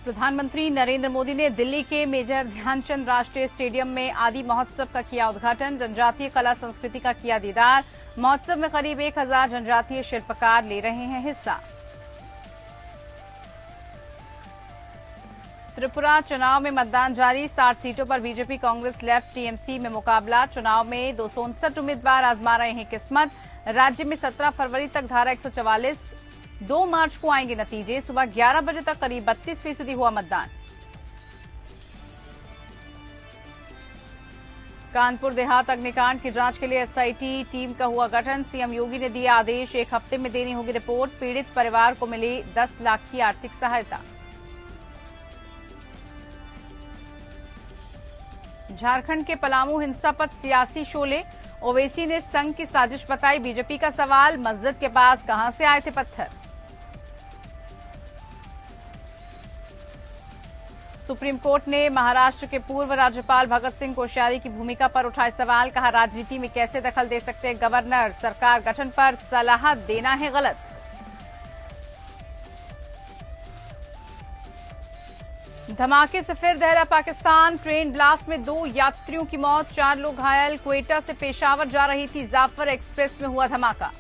प्रधानमंत्री नरेंद्र मोदी ने दिल्ली के मेजर ध्यानचंद राष्ट्रीय स्टेडियम में आदि महोत्सव का किया उद्घाटन। जनजातीय कला संस्कृति का किया दीदार। महोत्सव में करीब 1000 जनजातीय शिल्पकार ले रहे हैं हिस्सा। त्रिपुरा चुनाव में मतदान जारी। 60 सीटों पर बीजेपी कांग्रेस लेफ्ट टीएमसी में मुकाबला। चुनाव में 259 उम्मीदवार आजमा रहे हैं किस्मत। राज्य में 17 फरवरी तक धारा 144, 2 मार्च को आएंगे नतीजे। सुबह 11 बजे तक करीब 32% हुआ मतदान। कानपुर देहात अग्निकांड की जांच के लिए एसआईटी टीम का हुआ गठन। सीएम योगी ने दिया आदेश, 1 हफ्ते में देनी होगी रिपोर्ट। पीड़ित परिवार को मिली 10 लाख की आर्थिक सहायता। झारखंड के पलामू हिंसा पर सियासी शोले। ओवैसी ने संघ की साजिश बताई। बीजेपी का सवाल, मस्जिद के पास कहां से आए थे पत्थर। सुप्रीम कोर्ट ने महाराष्ट्र के पूर्व राज्यपाल भगत सिंह कोश्यारी की भूमिका पर उठाए सवाल। कहा, राजनीति में कैसे दखल दे सकते हैं गवर्नर। सरकार गठन पर सलाह देना है गलत। धमाके से फिर दहला पाकिस्तान। ट्रेन ब्लास्ट में 2 यात्रियों की मौत, 4 लोग घायल। क्वेटा से पेशावर जा रही थी जाफर एक्सप्रेस में हुआ धमाका।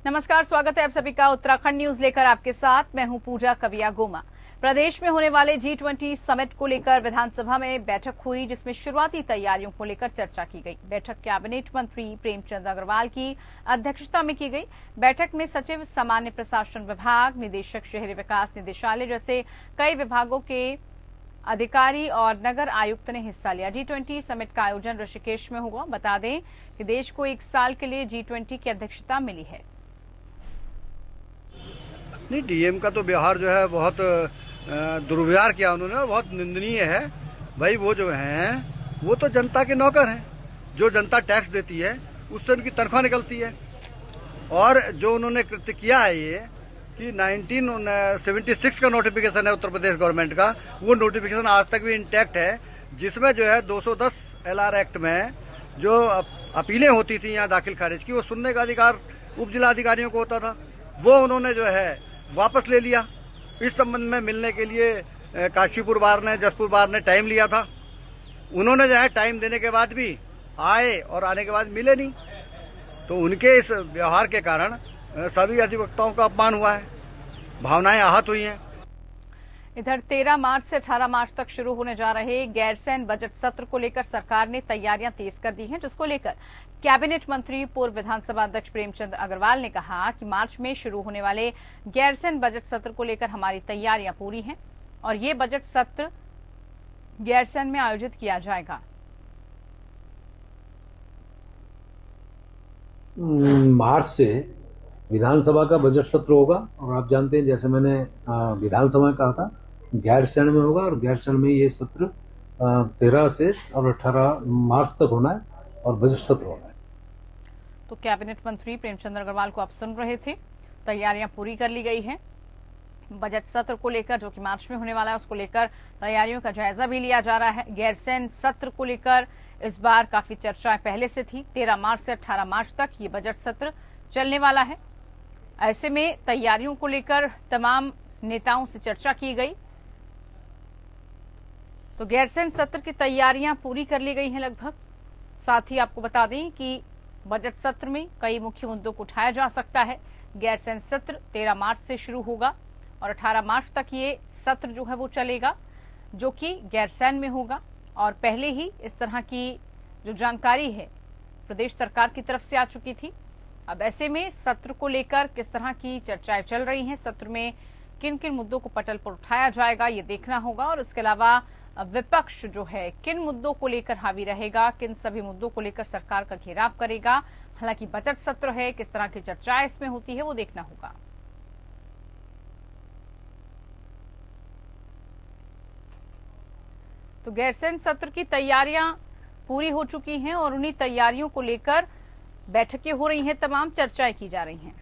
नमस्कार, स्वागत है आप सभी का उत्तराखंड न्यूज लेकर आपके साथ मैं हूं पूजा कविया गोमा। प्रदेश में होने वाले G20 समिट को लेकर विधानसभा में बैठक हुई, जिसमें शुरुआती तैयारियों को लेकर चर्चा की गई। बैठक कैबिनेट मंत्री प्रेमचंद अग्रवाल की अध्यक्षता में की गई। बैठक में सचिव सामान्य प्रशासन विभाग, निदेशक शहरी विकास निदेशालय जैसे कई विभागों के अधिकारी और नगर आयुक्त ने हिस्सा लिया। G20 समिट का आयोजन ऋषिकेश में हुआ। बता दें कि देश को 1 साल के लिए G20 की अध्यक्षता मिली है। नहीं, डीएम का तो व्यवहार जो है बहुत दुर्व्यवहार किया उन्होंने और बहुत निंदनीय है। भाई वो जो हैं वो तो जनता के नौकर हैं। जो जनता टैक्स देती है उससे उनकी तनख्वाह निकलती है। और जो उन्होंने कृत्य किया है ये कि 1976 का नोटिफिकेशन है उत्तर प्रदेश गवर्नमेंट का, वो नोटिफिकेशन आज तक भी इंटैक्ट है, जिसमें जो है 210 LR एक्ट में जो अपीलें होती थी यहाँ दाखिल खारिज की, वो सुनने का अधिकार उप जिला अधिकारियों को होता था। वो उन्होंने जो है वापस ले लिया। इस संबंध में मिलने के लिए काशीपुर बार ने, जसपुर बार ने टाइम लिया था। उन्होंने जो है टाइम देने के बाद भी आए और आने के बाद मिले नहीं। तो उनके इस व्यवहार के कारण सभी अधिवक्ताओं का अपमान हुआ है, भावनाएं आहत हुई हैं। इधर 13 मार्च से 18 मार्च तक शुरू होने जा रहे गैरसैंण बजट सत्र को लेकर सरकार ने तैयारियां तेज कर दी हैं, जिसको लेकर कैबिनेट मंत्री पूर्व विधानसभा अध्यक्ष प्रेमचंद अग्रवाल ने कहा कि मार्च में शुरू होने वाले गैरसैंण बजट सत्र को लेकर हमारी तैयारियां पूरी हैं और ये बजट सत्र गैरसैंण में आयोजित किया जाएगा। मार्च से विधानसभा का बजट सत्र होगा और आप जानते हैं, जैसे मैंने विधानसभा में कहा था, गैरसैंण में होगा और गैरसैंण में ये सत्र 13 से और 18 मार्च तक होना है और बजट सत्र होना है। तो कैबिनेट मंत्री प्रेमचंद अग्रवाल को आप सुन रहे थे। तैयारियां पूरी कर ली गई हैं। बजट सत्र को लेकर जो कि मार्च में होने वाला है, उसको लेकर तैयारियों का जायजा भी लिया जा रहा है। गैरसैंण सत्र को लेकर इस बार काफी चर्चाएं पहले से थी। 13 मार्च से 18 मार्च तक ये बजट सत्र चलने वाला है। ऐसे में तैयारियों को लेकर तमाम नेताओं से चर्चा की गई। तो गैरसैंण सत्र की तैयारियां पूरी कर ली गई हैं लगभग। साथ ही आपको बता दें कि बजट सत्र में कई मुख्य मुद्दों को उठाया जा सकता है। गैरसैंण सत्र 13 मार्च से शुरू होगा और 18 मार्च तक ये सत्र जो है वो चलेगा, जो कि गैरसैंण में होगा। और पहले ही इस तरह की जो जानकारी है प्रदेश सरकार की तरफ से आ चुकी थी। अब ऐसे में सत्र को लेकर किस तरह की चर्चाएं चल रही हैं, सत्र में किन किन मुद्दों को पटल पर उठाया जाएगा, ये देखना होगा। और इसके अलावा विपक्ष जो है किन मुद्दों को लेकर हावी रहेगा, किन सभी मुद्दों को लेकर सरकार का घेराव करेगा। हालांकि बजट सत्र है, किस तरह की चर्चाएं इसमें होती है वो देखना होगा। तो गैरसैंण सत्र की तैयारियां पूरी हो चुकी हैं और उन्हीं तैयारियों को लेकर बैठकें हो रही हैं, तमाम चर्चाएं की जा रही हैं।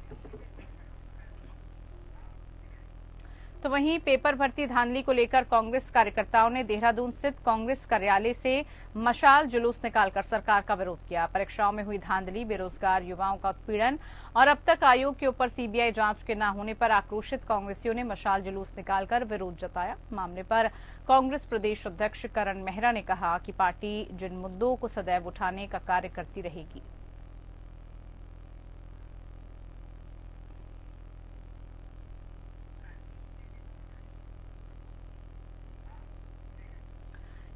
तो वहीं पेपर भर्ती धांधली को लेकर कांग्रेस कार्यकर्ताओं ने देहरादून स्थित कांग्रेस कार्यालय से मशाल जुलूस निकालकर सरकार का विरोध किया। परीक्षाओं में हुई धांधली, बेरोजगार युवाओं का उत्पीड़न और अब तक आयोग के ऊपर सीबीआई जांच के न होने पर आक्रोशित कांग्रेसियों ने मशाल जुलूस निकालकर विरोध जताया। मामले पर कांग्रेस प्रदेश अध्यक्ष करण मेहरा ने कहा कि पार्टी जिन मुद्दों को सदैव उठाने का कार्य करती रहेगी।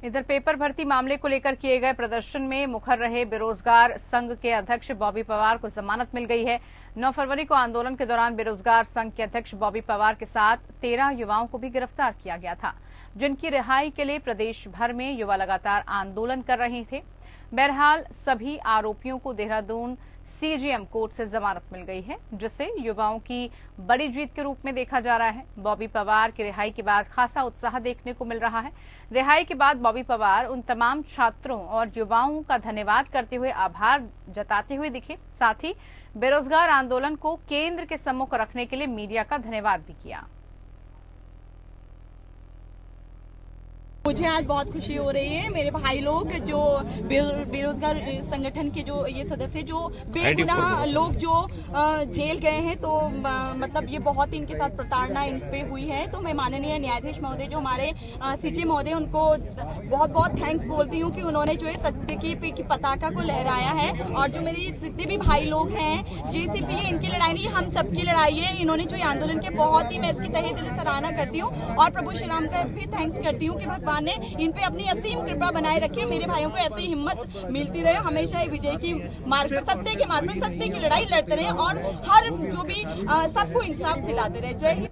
इधर पेपर भर्ती मामले को लेकर किए गए प्रदर्शन में मुखर रहे बेरोजगार संघ के अध्यक्ष बॉबी पवार को जमानत मिल गई है। 9 फरवरी को आंदोलन के दौरान बेरोजगार संघ के अध्यक्ष बॉबी पवार के साथ 13 युवाओं को भी गिरफ्तार किया गया था, जिनकी रिहाई के लिए प्रदेश भर में युवा लगातार आंदोलन कर रहे थे। बहरहाल सभी आरोपियों को देहरादून सीजेएम कोर्ट से जमानत मिल गई है, जिसे युवाओं की बड़ी जीत के रूप में देखा जा रहा है। बॉबी पवार की रिहाई के बाद खासा उत्साह देखने को मिल रहा है। रिहाई के बाद बॉबी पवार उन तमाम छात्रों और युवाओं का धन्यवाद करते हुए आभार जताते हुए दिखे। साथ ही बेरोजगार आंदोलन को केंद्र के सम्मुख रखने के लिए मीडिया का धन्यवाद भी किया। मुझे आज बहुत खुशी हो रही है। मेरे भाई लोग जो बेरोजगार संगठन के जो ये सदस्य जो बेगुनाह लोग जो जेल गए हैं, तो मतलब ये बहुत इनके साथ प्रताड़ना इन पे हुई है। तो मैं माननीय न्यायाधीश महोदय जो हमारे सीजे महोदय, उनको बहुत बहुत थैंक्स बोलती हूँ कि उन्होंने जो है सत्य की पताका को लहराया है। और जो मेरे जितने भी भाई लोग हैं, जी सिर्फ ये इनकी लड़ाई नहीं, हम सबकी लड़ाई है। इन्होंने जो आंदोलन के बहुत ही मैं इसकी तहे दिल से सराहना करती हूँ और प्रभु श्री राम का भी थैंक्स करती हूँ कि भगवान ने इन पे अपनी असीम कृपा बनाए रखी है। मेरे भाइयों को ऐसी हिम्मत मिलती रहे, हमेशा विजय की मार्ग पर, सत्य के मार्ग पर सत्य की लड़ाई लड़ते रहे और हर जो भी सबको इंसाफ दिलाते रहे। जय हिंद।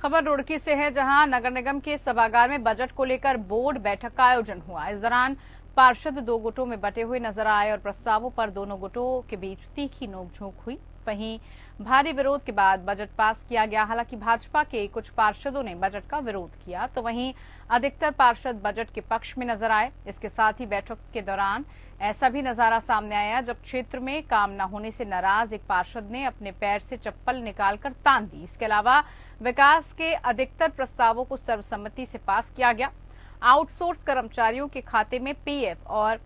खबर रुड़की से है, जहां नगर निगम के सभागार में बजट को लेकर बोर्ड बैठक का आयोजन हुआ। इस दौरान पार्षद 2 गुटों में बटे हुए नजर आए और प्रस्तावों पर दोनों गुटों के बीच तीखी नोकझोंक हुई। वहीं भारी विरोध के बाद बजट पास किया गया। हालांकि भाजपा के कुछ पार्षदों ने बजट का विरोध किया, तो वहीं अधिकतर पार्षद बजट के पक्ष में नजर आए। इसके साथ ही बैठक के दौरान ऐसा भी नजारा सामने आया जब क्षेत्र में काम न होने से नाराज एक पार्षद ने अपने पैर से चप्पल निकालकर तान दी। इसके अलावा विकास के अधिकतर प्रस्तावों को सर्वसम्मति से पास किया गया। आउटसोर्स कर्मचारियों के खाते में पीएफ और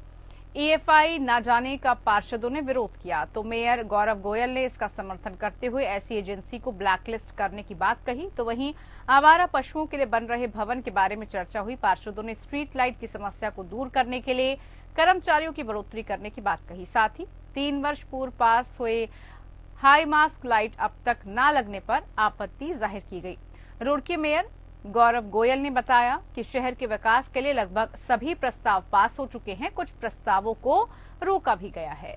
ईएफआई न जाने का पार्षदों ने विरोध किया, तो मेयर गौरव गोयल ने इसका समर्थन करते हुए ऐसी एजेंसी को ब्लैकलिस्ट करने की बात कही। तो वहीं आवारा पशुओं के लिए बन रहे भवन के बारे में चर्चा हुई। पार्षदों ने स्ट्रीट लाइट की समस्या को दूर करने के लिए कर्मचारियों की बढ़ोतरी करने की बात कही। साथ ही 3 वर्ष पूर्व पास हुए हाई मास्क लाइट अब तक न लगने पर आपत्ति जाहिर की गई। रुड़की मेयर गौरव गोयल ने बताया कि शहर के विकास के लिए लगभग सभी प्रस्ताव पास हो चुके हैं, कुछ प्रस्तावों को रोका भी गया है।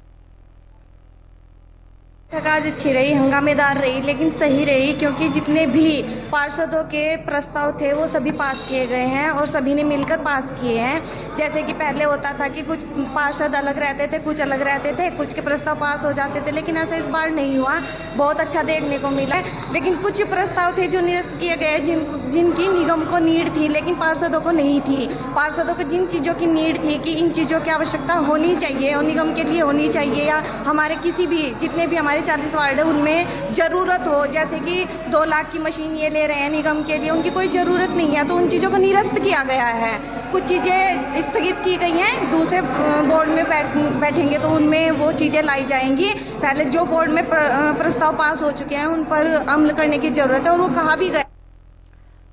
आज अच्छी रही, हंगामेदार रही, लेकिन सही रही, क्योंकि जितने भी पार्षदों के प्रस्ताव थे वो सभी पास किए गए हैं और सभी ने मिलकर पास किए हैं। जैसे कि पहले होता था कि कुछ पार्षद अलग रहते थे, कुछ अलग रहते थे, कुछ के प्रस्ताव पास हो जाते थे, लेकिन ऐसा इस बार नहीं हुआ। बहुत अच्छा देखने को मिला है। लेकिन कुछ प्रस्ताव थे जो निरस्त किए गए जिनकी निगम को नीड थी लेकिन पार्षदों को नहीं थी। पार्षदों को जिन चीज़ों की नीड थी कि इन चीज़ों की आवश्यकता होनी चाहिए और निगम के लिए होनी चाहिए, या हमारे किसी भी जितने भी हमारे 40 वार्ड है उनमें जरूरत हो, जैसे कि 2 लाख की मशीन ये ले रहे हैं निगम के लिए, उनकी कोई जरूरत नहीं है, तो उन चीज़ों को निरस्त किया गया है। कुछ चीज़ें स्थगित की गई हैं, दूसरे बोर्ड में बैठेंगे तो उनमें वो चीज़ें लाई जाएंगी। पहले जो बोर्ड में प्रस्ताव पास हो चुके हैं उन पर अमल करने की जरूरत है और वो कहा भी गया।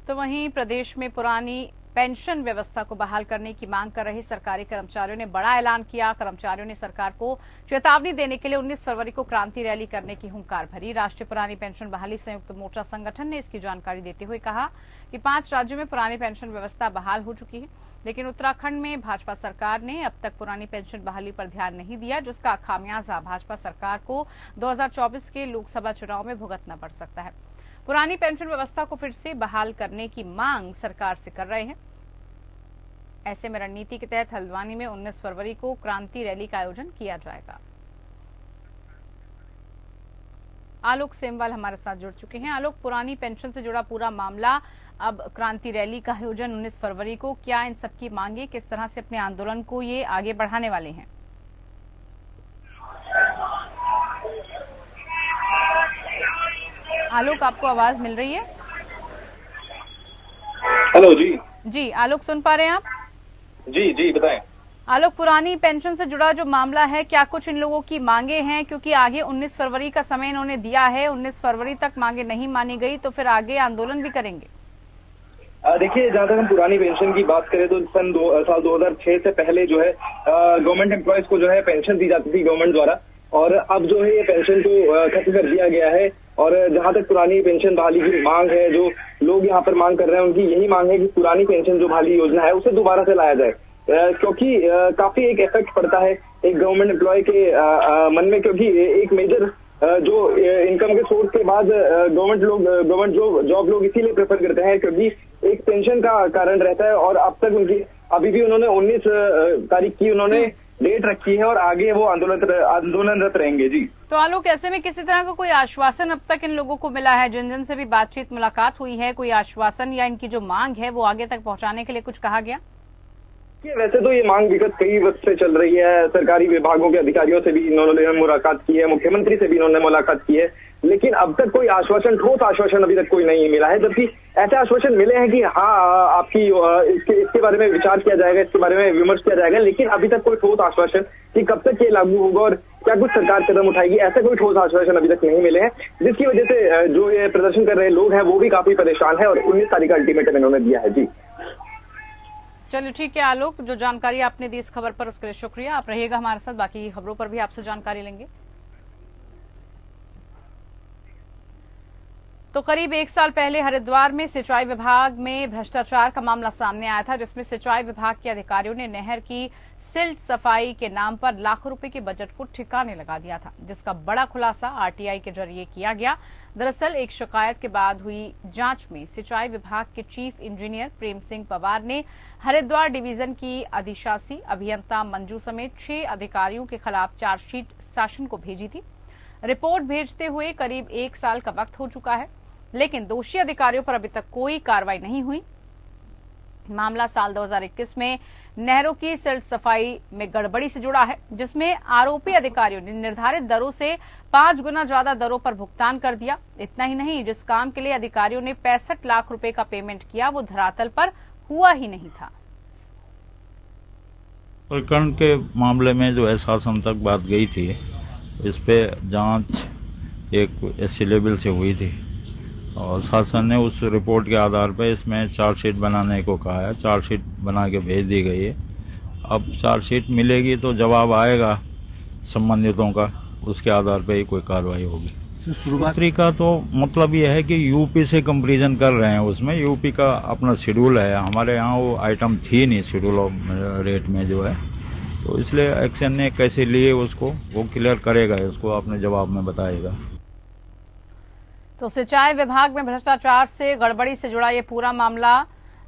तो वहीं प्रदेश में पुरानी पेंशन व्यवस्था को बहाल करने की मांग कर रहे सरकारी कर्मचारियों ने बड़ा ऐलान किया। कर्मचारियों ने सरकार को चेतावनी देने के लिए 19 फरवरी को क्रांति रैली करने की हुंकार भरी। राष्ट्रीय पुरानी पेंशन बहाली संयुक्त मोर्चा संगठन ने इसकी जानकारी देते हुए कहा कि 5 राज्यों में पुरानी पेंशन व्यवस्था बहाल हो चुकी है, लेकिन उत्तराखंड में भाजपा सरकार ने अब तक पुरानी पेंशन बहाली पर ध्यान नहीं दिया, जिसका खामियाजा भाजपा सरकार को 2024 के लोकसभा चुनाव में भुगतना पड़ सकता है। पुरानी पेंशन व्यवस्था को फिर से बहाल करने की मांग सरकार से कर रहे हैं। ऐसे में रणनीति के तहत हल्द्वानी में 19 फरवरी को क्रांति रैली का आयोजन किया जाएगा। आलोक सेमवाल हमारे साथ जुड़ चुके हैं। आलोक, पुरानी पेंशन से जुड़ा पूरा मामला, अब क्रांति रैली का आयोजन 19 फरवरी को, क्या इन सबकी मांगे, किस तरह से अपने आंदोलन को ये आगे बढ़ाने वाले हैं? आलोक, आपको आवाज मिल रही है? हेलो जी। जी आलोक, सुन पा रहे हैं आप? जी बताएं। आलोक, पुरानी पेंशन से जुड़ा जो मामला है, क्या कुछ इन लोगों की मांगे हैं? क्योंकि आगे 19 फरवरी का समय इन्होंने दिया है, 19 फरवरी तक मांगे नहीं मानी गई तो फिर आगे आंदोलन भी करेंगे। देखिए, जहां तक हम पुरानी पेंशन की बात करें तो साल 2006 से पहले जो है गवर्नमेंट एम्प्लॉयज को जो है पेंशन दी जाती थी गवर्नमेंट द्वारा, और अब जो है ये पेंशन को खत्म कर दिया गया है। और जहां तक पुरानी पेंशन बहाली की मांग है, जो लोग यहाँ पर मांग कर रहे हैं, उनकी यही मांग है कि पुरानी पेंशन जो बहाली योजना है उसे दोबारा से लाया जाए, क्योंकि काफी एक इफेक्ट पड़ता है एक गवर्नमेंट एम्प्लॉय के मन में, क्योंकि एक मेजर जो इनकम के सोर्स के बाद गवर्नमेंट जॉब लोग इसीलिए प्रेफर करते हैं क्योंकि एक पेंशन का कारण रहता है। और अब तक उनकी अभी भी उन्होंने 19 तारीख की उन्होंने डेट रखी है और आगे वो आंदोलनरत रहेंगे। जी तो आलोक, ऐसे में किसी तरह का कोई आश्वासन अब तक इन लोगों को मिला है? जिन जिन से भी बातचीत मुलाकात हुई है, कोई आश्वासन या इनकी जो मांग है वो आगे तक पहुंचाने के लिए कुछ कहा गया? वैसे तो ये मांग विगत कई वक्त से चल रही है। सरकारी विभागों के अधिकारियों से भी इन्होंने मुलाकात की है, मुख्यमंत्री से भी इन्होंने मुलाकात की है, लेकिन अब तक कोई आश्वासन, ठोस आश्वासन अभी तक कोई नहीं मिला है। जबकि ऐसे आश्वासन मिले हैं कि हाँ आपकी इसके बारे में विचार किया जाएगा, इसके बारे में विमर्श किया जाएगा, लेकिन अभी तक कोई ठोस आश्वासन कि कब तक ये लागू होगा और क्या कुछ सरकार कदम उठाएगी, ऐसे कोई ठोस आश्वासन अभी तक नहीं मिले हैं, जिसकी वजह से जो ये प्रदर्शन कर रहे लोग हैं वो भी काफी परेशान है और 19 तारीख का अल्टीमेटम इन्होंने दिया है। जी चलिए ठीक है आलोक, जो जानकारी आपने दी इस खबर पर उसके लिए शुक्रिया। आप रहिएगा हमारे साथ, बाकी खबरों पर भी आपसे जानकारी लेंगे। तो करीब 1 साल पहले हरिद्वार में सिंचाई विभाग में भ्रष्टाचार का मामला सामने आया था, जिसमें सिंचाई विभाग के अधिकारियों ने नहर की सिल्ट सफाई के नाम पर लाखों रुपए के बजट को ठिकाने लगा दिया था, जिसका बड़ा खुलासा आरटीआई के जरिए किया गया। दरअसल एक शिकायत के बाद हुई जांच में सिंचाई विभाग के चीफ इंजीनियर प्रेम सिंह पवार ने हरिद्वार डिवीजन की अधिशासी अभियंता मंजू समेत 6 अधिकारियों के खिलाफ चार्जशीट शासन को भेजी थी। रिपोर्ट भेजते हुए करीब 1 साल का वक्त हो चुका है, लेकिन दोषी अधिकारियों पर अभी तक कोई कार्रवाई नहीं हुई। मामला साल 2021 में नहरों की सिल्ट सफाई में गड़बड़ी से जुड़ा है, जिसमें आरोपी अधिकारियों ने निर्धारित दरों से 5 गुना ज्यादा दरों पर भुगतान कर दिया। इतना ही नहीं, जिस काम के लिए अधिकारियों ने 65 लाख रुपए का पेमेंट किया वो धरातल पर हुआ ही नहीं था। प्रकरण के मामले में जो है शासन तक बात गई थी, इस पे जांच एक एससी लेवल से हुई थी और शासन ने उस रिपोर्ट के आधार पर इसमें चार्जशीट बनाने को कहा है। चार्जशीट बना के भेज दी गई है। अब चार्जशीट मिलेगी तो जवाब आएगा संबंधितों का, उसके आधार पर ही कोई कार्रवाई होगी। शुरुआती का तो मतलब ये है कि यूपी से कंपैरिजन कर रहे हैं, उसमें यूपी का अपना शेड्यूल है, हमारे यहाँ वो आइटम थी नहीं शेड्यूल ऑफ रेट में जो है, तो इसलिए एक्शन ने कैसे लिए उसको वो क्लियर करेगा, इसको अपने जवाब में बताएगा। तो सिंचाई विभाग में भ्रष्टाचार से गड़बड़ी से जुड़ा ये पूरा मामला,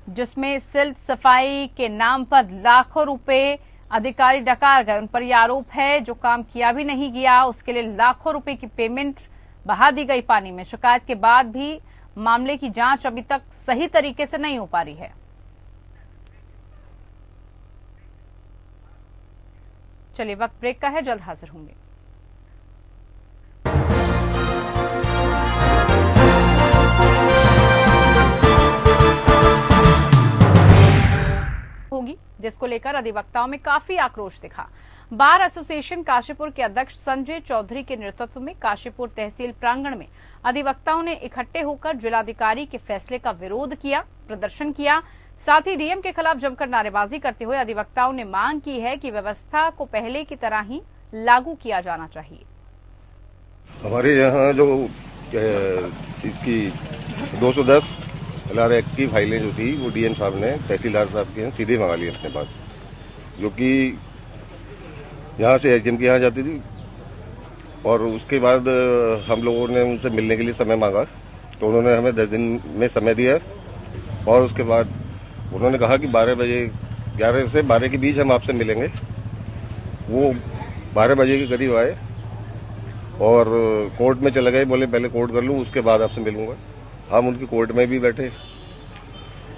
जिसमें सिल्ट सफाई के नाम पर लाखों रुपए अधिकारी डकार गए, उन पर यह आरोप है जो काम किया भी नहीं गया उसके लिए लाखों रुपए की पेमेंट बहा दी गई पानी में। शिकायत के बाद भी मामले की जांच अभी तक सही तरीके से नहीं हो पा रही है। चलिए वक्त ब्रेक का है, जल्द हाजिर होंगे। होगी, जिसको लेकर अधिवक्ताओं में काफी आक्रोश दिखा। बार एसोसिएशन काशीपुर के अध्यक्ष संजय चौधरी के नेतृत्व में काशीपुर तहसील प्रांगण में अधिवक्ताओं ने इकट्ठे होकर जिलाधिकारी के फैसले का विरोध किया, प्रदर्शन किया। साथ ही डीएम के खिलाफ जमकर नारेबाजी करते हुए अधिवक्ताओं ने मांग की है कि व्यवस्था को पहले की तरह ही लागू किया जाना चाहिए। हमारे यहाँ जो इसकी 210 LR एक्ट की फाइलें जो थी वो डीएम साहब ने तहसीलदार साहब के सीधे मंगा ली अपने पास, जो कि यहाँ से एसडीएम के यहाँ जाती थी। और उसके बाद हम लोगों ने उनसे मिलने के लिए समय मांगा तो उन्होंने हमें 10 दिन में समय दिया और उसके बाद उन्होंने कहा कि 12 बजे 11 से 12 के बीच हम आपसे मिलेंगे। वो 12 बजे के करीब आए और कोर्ट में चले गए, बोले पहले कोर्ट कर लूँ उसके बाद आपसे मिलूंगा। हम उनकी कोर्ट में भी बैठे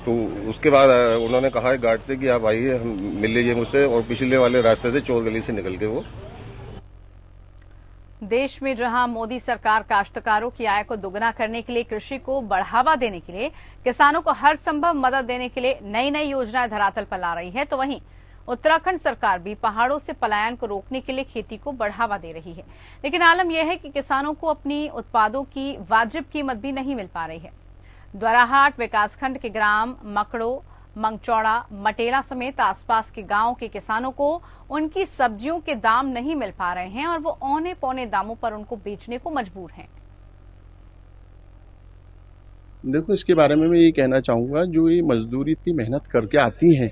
तो उसके बाद उन्होंने कहा है गार्ड से कि आप आइए, हम मिल लीजिए मुझसे, और पिछले वाले रास्ते से चोर गली से निकल के वो देश में जहां मोदी सरकार काश्तकारों की आय को दोगुना करने के लिए, कृषि को बढ़ावा देने के लिए, किसानों को हर संभव मदद देने के लिए नई नई योजनाएं धरातल पर ला रही है, तो वहीं उत्तराखंड सरकार भी पहाड़ों से पलायन को रोकने के लिए खेती को बढ़ावा दे रही है। लेकिन आलम यह है कि किसानों को अपनी उत्पादों की वाजिब कीमत भी नहीं मिल पा रही है। द्वाराहाट विकासखंड के ग्राम मकड़ो, मंगचौड़ा, मटेला समेत आसपास के गांव के किसानों को उनकी सब्जियों के दाम नहीं मिल पा रहे हैं और वो औने पौने दामों पर उनको बेचने को मजबूर हैं। देखो, इसके बारे में मैं ये कहना चाहूँगा, जो ये मजदूरी इतनी मेहनत करके आती हैं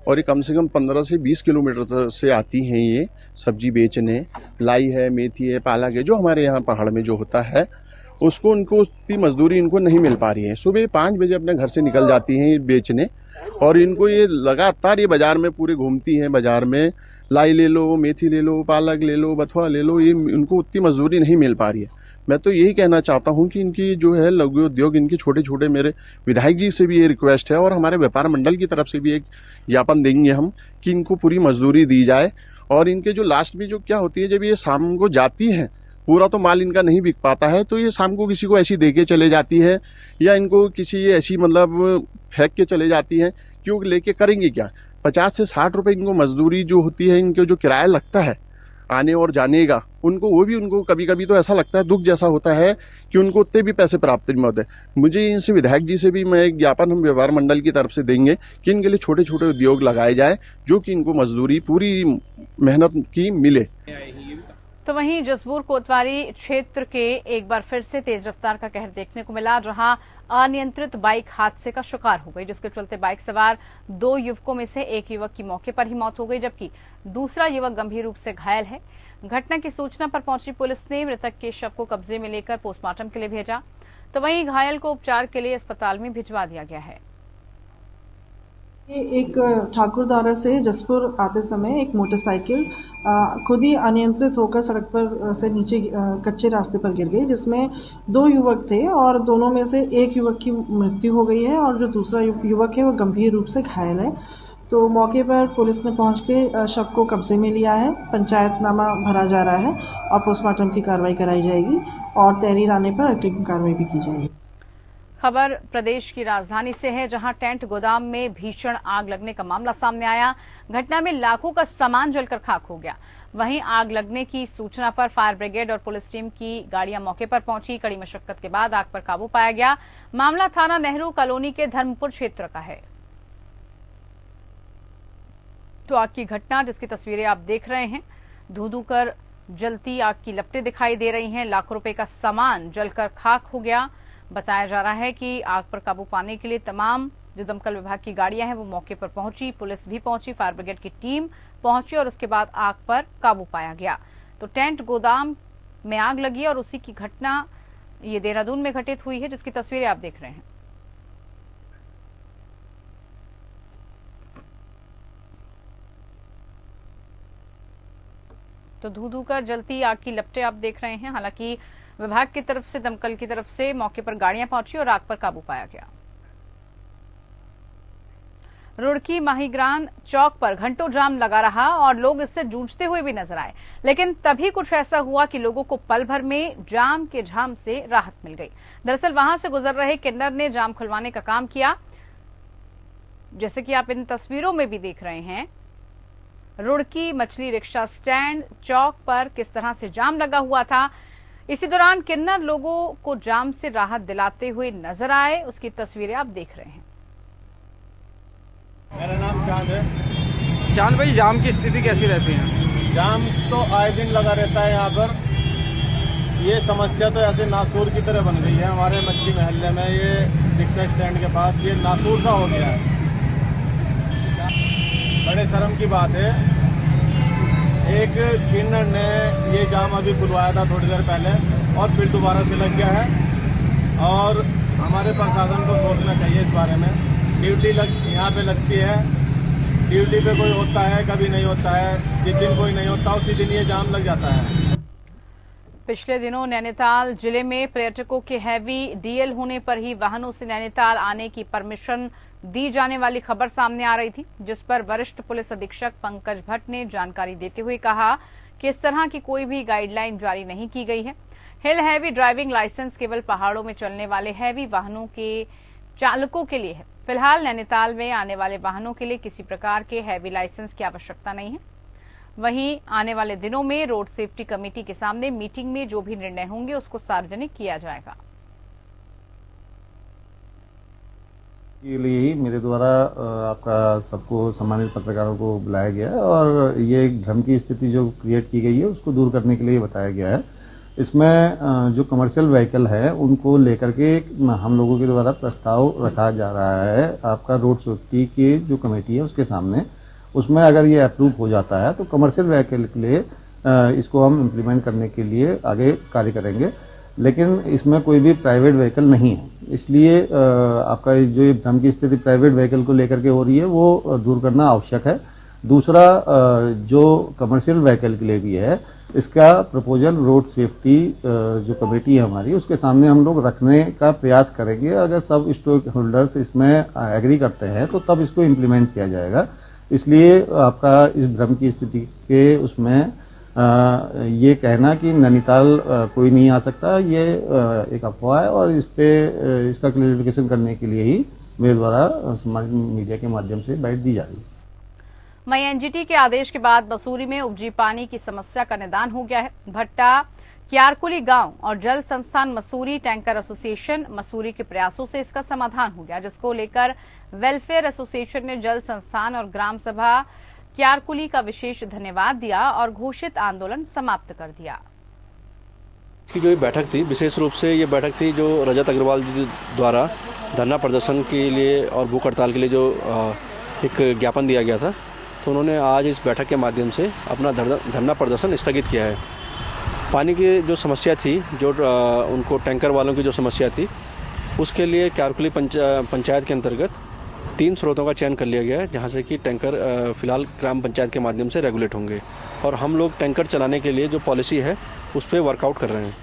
और ये कम से कम 15 से 20 किलोमीटर से आती हैं ये सब्जी बेचने, लाई है, मेथी है, पालक है, जो हमारे यहाँ पहाड़ में जो होता है उसको उनको उतनी मजदूरी इनको नहीं मिल पा रही है। सुबह 5 बजे अपने घर से निकल जाती हैं ये बेचने और इनको ये लगातार ये बाजार में पूरे घूमती हैं। बाजार में लाई ले लो, मेथी ले लो, पालक ले लो, बथुआ ले लो, ये उनको उतनी मजदूरी नहीं मिल पा रही है। मैं तो यही कहना चाहता हूं कि इनकी जो है लघु उद्योग, इनके छोटे छोटे, मेरे विधायक जी से भी ये रिक्वेस्ट है और हमारे व्यापार मंडल की तरफ से भी एक ज्ञापन देंगे हम कि इनको पूरी मजदूरी दी जाए। और इनके जो लास्ट में जो क्या होती है, जब ये शाम को जाती है, पूरा तो माल इनका नहीं बिक पाता है, तो ये शाम को किसी को ऐसी दे के चले जाती है या इनको किसी ऐसी मतलब फेंक के चले जाती है। क्यों लेके करेंगे क्या? 50 से 60 रुपए इनको मजदूरी जो होती है, इनके जो किराया लगता है आने और जाने का, उनको वो भी उनको कभी कभी तो ऐसा लगता है, दुख जैसा होता है कि उनको उतने भी पैसे प्राप्त नहीं होते। मुझे इनसे विधायक जी से भी मैं एक ज्ञापन हम व्यापार मंडल की तरफ से देंगे कि इनके लिए छोटे छोटे उद्योग लगाए जाए जो कि इनको मजदूरी पूरी मेहनत की मिले। तो वहीं जसपुर कोतवाली क्षेत्र के एक बार फिर से तेज रफ्तार का कहर देखने को मिला, जहां अनियंत्रित बाइक हादसे का शिकार हो गई, जिसके चलते बाइक सवार 2 युवकों में से एक युवक की मौके पर ही मौत हो गई, जबकि दूसरा युवक गंभीर रूप से घायल है। घटना की सूचना पर पहुंची पुलिस ने मृतक के शव को कब्जे में लेकर पोस्टमार्टम के लिए भेजा, तो वहीं घायल को उपचार के लिए अस्पताल में भिजवा दिया गया है। एक ठाकुरद्वारा से जसपुर आते समय एक मोटरसाइकिल खुद ही अनियंत्रित होकर सड़क पर से नीचे कच्चे रास्ते पर गिर गई, जिसमें 2 युवक थे और दोनों में से एक युवक की मृत्यु हो गई है और जो दूसरा युवक है वो गंभीर रूप से घायल है। तो मौके पर पुलिस ने पहुंच के शव को कब्जे में लिया है, पंचायतनामा भरा जा रहा है और पोस्टमार्टम की कार्रवाई कराई जाएगी और तहरीर आने पर अग्रिम कार्रवाई भी की जाएगी। खबर प्रदेश की राजधानी से है, जहां टेंट गोदाम में भीषण आग लगने का मामला सामने आया। घटना में लाखों का सामान जलकर खाक हो गया। वहीं आग लगने की सूचना पर फायर ब्रिगेड और पुलिस टीम की गाड़ियां मौके पर पहुंची। कड़ी मशक्कत के बाद आग पर काबू पाया गया। मामला थाना नेहरू कॉलोनी के धर्मपुर क्षेत्र का है। तो आग की घटना जिसकी तस्वीरें आप देख रहे हैं, धू-धू कर जलती आग की लपटें दिखाई दे रही हैं। लाखों रुपए का सामान जलकर खाक हो गया। बताया जा रहा है कि आग पर काबू पाने के लिए तमाम जो दमकल विभाग की गाड़ियां हैं वो मौके पर पहुंची, पुलिस भी पहुंची, फायर ब्रिगेड की टीम पहुंची और उसके बाद आग पर काबू पाया गया। तो टेंट गोदाम में आग लगी और उसी की घटना ये देहरादून में घटित हुई है, जिसकी तस्वीरें आप देख रहे हैं। तो धू-धू कर जलती आग की लपटें आप देख रहे हैं। हालांकि विभाग की तरफ से, दमकल की तरफ से मौके पर गाड़ियां पहुंची और आग पर काबू पाया गया। रुड़की माहीग्रान चौक पर घंटों जाम लगा रहा और लोग इससे जूझते हुए भी नजर आए, लेकिन तभी कुछ ऐसा हुआ कि लोगों को पल भर में जाम के झाम से राहत मिल गई। दरअसल वहां से गुजर रहे किन्नर ने जाम खुलवाने का काम किया, जैसे कि आप इन तस्वीरों में भी देख रहे हैं। रुड़की मछली रिक्शा स्टैंड चौक पर किस तरह से जाम लगा हुआ था। इसी दौरान किन्नर लोगों को जाम से राहत दिलाते हुए नजर आए, उसकी तस्वीरें आप देख रहे हैं। मेरा नाम चांद है। चांद भाई, जाम की स्थिति कैसी रहती है? जाम तो आए दिन लगा रहता है यहाँ पर। ये समस्या तो ऐसे नासूर की तरह बन गई है हमारे मच्छी महल्ले में। ये रिक्शा स्टैंड के पास ये नासूर सा हो गया है। बड़े शर्म की बात है, एक किन्नर ने ये जाम अभी खुलवाया था थोड़ी देर पहले और फिर दोबारा से लग गया है। और हमारे प्रशासन को सोचना चाहिए इस बारे में। ड्यूटी यहाँ पे लगती है, ड्यूटी पे कोई होता है, कभी नहीं होता है। जिस दिन कोई नहीं होता उसी दिन ये जाम लग जाता है। पिछले दिनों नैनीताल जिले में पर्यटकों के हैवी डीएल होने पर ही वाहनों से नैनीताल आने की परमिशन दी जाने वाली खबर सामने आ रही थी, जिस पर वरिष्ठ पुलिस अधीक्षक पंकज भट्ट ने जानकारी देते हुए कहा कि इस तरह की कोई भी गाइडलाइन जारी नहीं की गई है। हिल हैवी ड्राइविंग लाइसेंस केवल पहाड़ों में चलने वाले हैवी वाहनों के चालकों के लिए है। फिलहाल नैनीताल में आने वाले वाहनों के लिए किसी प्रकार के हैवी लाइसेंस की आवश्यकता नहीं है। वहीं आने वाले दिनों में रोड सेफ्टी कमेटी के सामने मीटिंग में जो भी निर्णय होंगे उसको सार्वजनिक किया जाएगा। के लिए ही मेरे द्वारा आपका सबको सम्मानित पत्रकारों को बुलाया गया है और ये एक भ्रम की स्थिति जो क्रिएट की गई है उसको दूर करने के लिए बताया गया है। इसमें जो कमर्शियल व्हीकल है उनको लेकर के हम लोगों के द्वारा प्रस्ताव रखा जा रहा है आपका रोड सेफ्टी की जो कमेटी है उसके सामने। उसमें अगर ये अप्रूव हो जाता है तो कमर्शियल व्हीकल के लिए इसको हम इम्प्लीमेंट करने के लिए आगे कार्य करेंगे, लेकिन इसमें कोई भी प्राइवेट व्हीकल नहीं है। इसलिए आपका जो ये भ्रम की स्थिति प्राइवेट व्हीकल को लेकर के हो रही है वो दूर करना आवश्यक है। दूसरा जो कमर्शियल व्हीकल के लिए भी है इसका प्रपोजल रोड सेफ्टी जो कमेटी है हमारी उसके सामने हम लोग रखने का प्रयास करेंगे। अगर सब स्टेक होल्डर्स इसमें एग्री करते हैं तो तब इसको इम्प्लीमेंट किया जाएगा। इसलिए आपका इस भ्रम की स्थिति के उसमें ये कहना कि नैनीताल कोई नहीं आ सकता ये एक अफवाह है और इस पे इसका क्लैरिफिकेशन करने के लिए ही मेरे द्वारा सामाजिक मीडिया के माध्यम से बाइट दी जा रही है। वहीं एनजीटी के आदेश के बाद मसूरी में उपजी पानी की समस्या का निदान हो गया है। भट्टा क्यारकुली गांव और जल संस्थान मसूरी टैंकर एसोसिएशन मसूरी के प्रयासों से इसका समाधान हो गया, जिसको लेकर वेलफेयर एसोसिएशन ने जल संस्थान और ग्राम सभा क्यारकुली का विशेष धन्यवाद दिया और घोषित आंदोलन समाप्त कर दिया। इसकी जो बैठक थी विशेष रूप से ये बैठक थी जो रजत अग्रवाल जी द्वारा धरना प्रदर्शन के लिए और भूख हड़ताल के लिए जो एक ज्ञापन दिया गया था, तो उन्होंने आज इस बैठक के माध्यम से अपना धरना प्रदर्शन स्थगित किया है। पानी की जो समस्या थी, जो उनको टैंकर वालों की जो समस्या थी, उसके लिए क्यारकुली पंचायत के अंतर्गत 3 स्रोतों का चयन कर लिया गया है, जहाँ से कि टैंकर फिलहाल ग्राम पंचायत के माध्यम से रेगुलेट होंगे और हम लोग टैंकर चलाने के लिए जो पॉलिसी है उस पर वर्कआउट कर रहे हैं।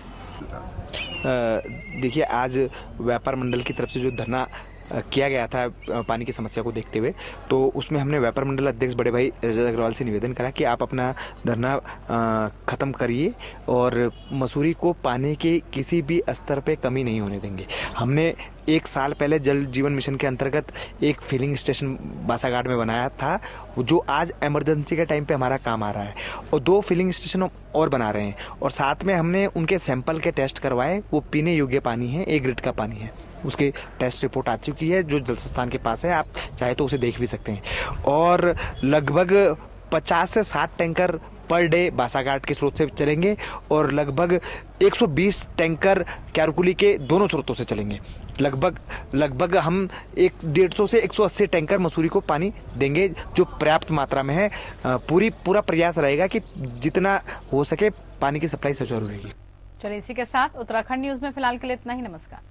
देखिए, आज व्यापार मंडल की तरफ से जो धरना किया गया था पानी की समस्या को देखते हुए, तो उसमें हमने व्यापार मंडल अध्यक्ष बड़े भाई रजत अग्रवाल से निवेदन करा कि आप अपना धरना ख़त्म करिए और मसूरी को पानी के किसी भी स्तर पे कमी नहीं होने देंगे। हमने 1 साल पहले जल जीवन मिशन के अंतर्गत एक फिलिंग स्टेशन बासाघाट में बनाया था, जो आज इमरजेंसी के टाइम पे हमारा काम आ रहा है, और 2 फिलिंग स्टेशन और बना रहे हैं, और साथ में हमने उनके सैंपल के टेस्ट करवाए। वो पीने योग्य पानी है, A ग्रेड का पानी है, उसके टेस्ट रिपोर्ट आ चुकी है जो जल संस्थान के पास है, आप चाहे तो उसे देख भी सकते हैं। और लगभग 50 से 60 टैंकर पर डे बासाघाट के स्रोत से चलेंगे और लगभग 120 टैंकर क्यारकुली के दोनों स्रोतों से चलेंगे। लगभग हम 150 से 180 टैंकर मसूरी को पानी देंगे, जो पर्याप्त मात्रा में है। पूरा प्रयास रहेगा कि जितना हो सके पानी की सप्लाई सुचारू रहेगी। चलिए, इसी के साथ उत्तराखंड न्यूज में फिलहाल के लिए इतना ही। नमस्कार।